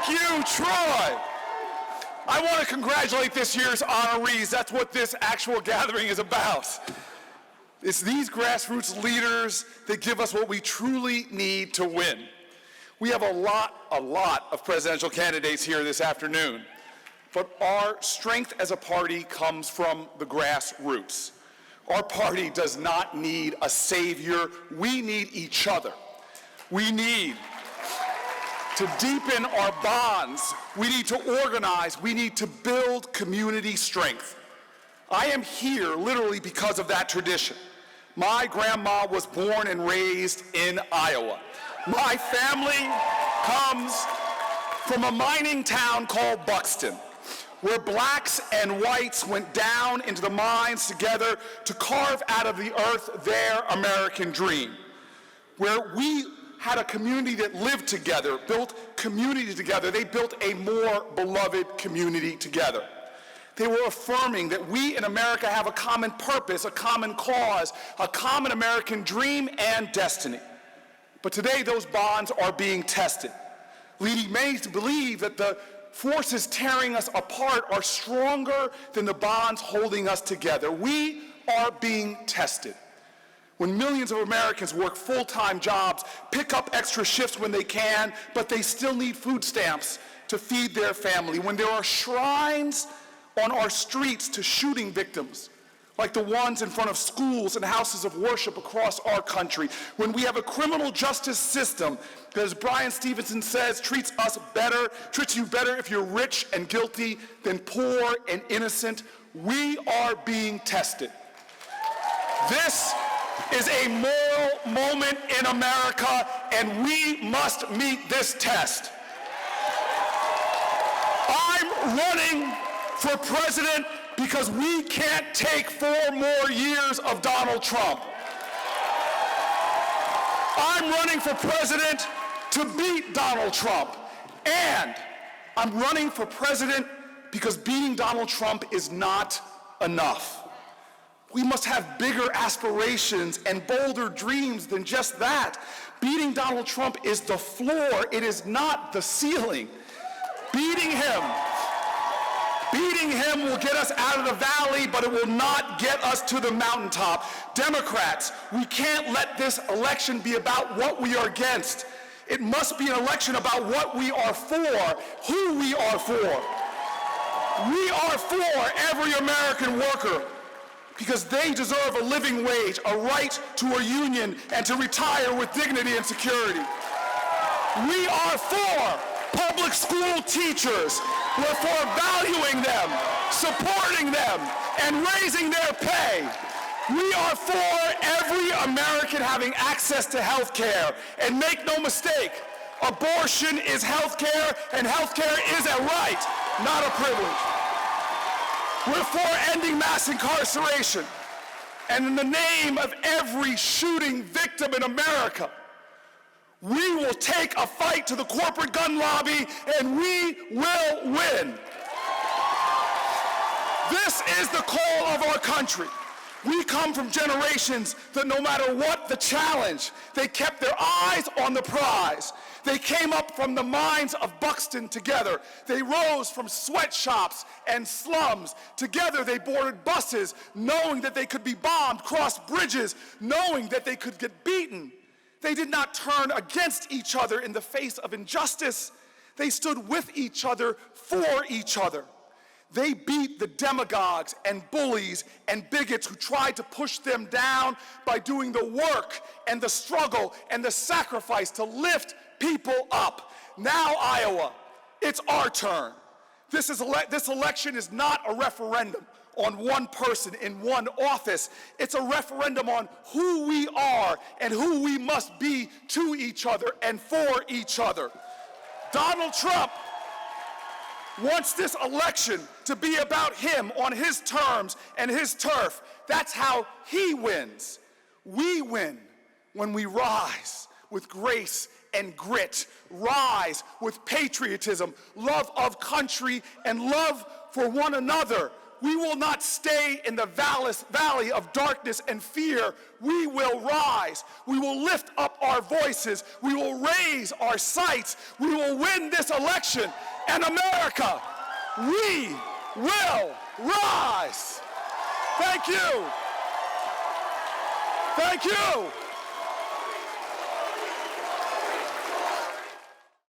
Thank you, Troy. I want to congratulate this year's honorees. That's what this actual gathering is about. It's these grassroots leaders that give us what we truly need to win. We have a lot of presidential candidates here this afternoon, but our strength as a party comes from the grassroots. Our party does not need a savior. We need each other. We need to deepen our bonds. We need to organize. We need to build community strength. I am here literally because of that tradition. My grandma was born and raised in Iowa. My family comes from a mining town called Buxton, where blacks and whites went down into the mines together to carve out of the earth their American dream, where we had a community that lived together, built community together. They built a more beloved community together. They were affirming that we in America have a common purpose, a common cause, a common American dream and destiny. But today those bonds are being tested, leading many to believe that the forces tearing us apart are stronger than the bonds holding us together. We are being tested. When millions of Americans work full-time jobs, pick up extra shifts when they can, but they still need food stamps to feed their family. When there are shrines on our streets to shooting victims, like the ones in front of schools and houses of worship across our country. When we have a criminal justice system that, as Brian Stevenson says, treats you better if you're rich and guilty than poor and innocent. We are being tested. This is a moral moment in America, and we must meet this test. I'm running for president because we can't take 4 more years of Donald Trump. I'm running for president to beat Donald Trump. And I'm running for president because beating Donald Trump is not enough. We must have bigger aspirations and bolder dreams than just that. Beating Donald Trump is the floor, it is not the ceiling. Beating him will get us out of the valley, but it will not get us to the mountaintop. Democrats, we can't let this election be about what we are against. It must be an election about what we are for, who we are for. We are for every American worker because they deserve a living wage, a right to a union, and to retire with dignity and security. We are for public school teachers. We're for valuing them, supporting them, and raising their pay. We are for every American having access to health care. And make no mistake, abortion is health care, and health care is a right, not a privilege. We're for ending mass incarceration. And in the name of every shooting victim in America, we will take a fight to the corporate gun lobby, and we will win. This is the call of our country. We come from generations that no matter what the challenge, they kept their eyes on the prize. They came up from the mines of Buxton together. They rose from sweatshops and slums. Together they boarded buses, knowing that they could be bombed, crossed bridges, knowing that they could get beaten. They did not turn against each other in the face of injustice. They stood with each other for each other. They beat the demagogues and bullies and bigots who tried to push them down by doing the work and the struggle and the sacrifice to lift people up. Now, Iowa, it's our turn. This election is not a referendum on one person in one office. It's a referendum on who we are and who we must be to each other and for each other. Donald Trump wants this election to be about him on his terms and his turf. That's how he wins. We win when we rise with grace and grit, rise with patriotism, love of country, and love for one another. We will not stay in the valley of darkness and fear. We will rise. We will lift up our voices. We will raise our sights. We will win this election. And America, we will rise. Thank you. Thank you.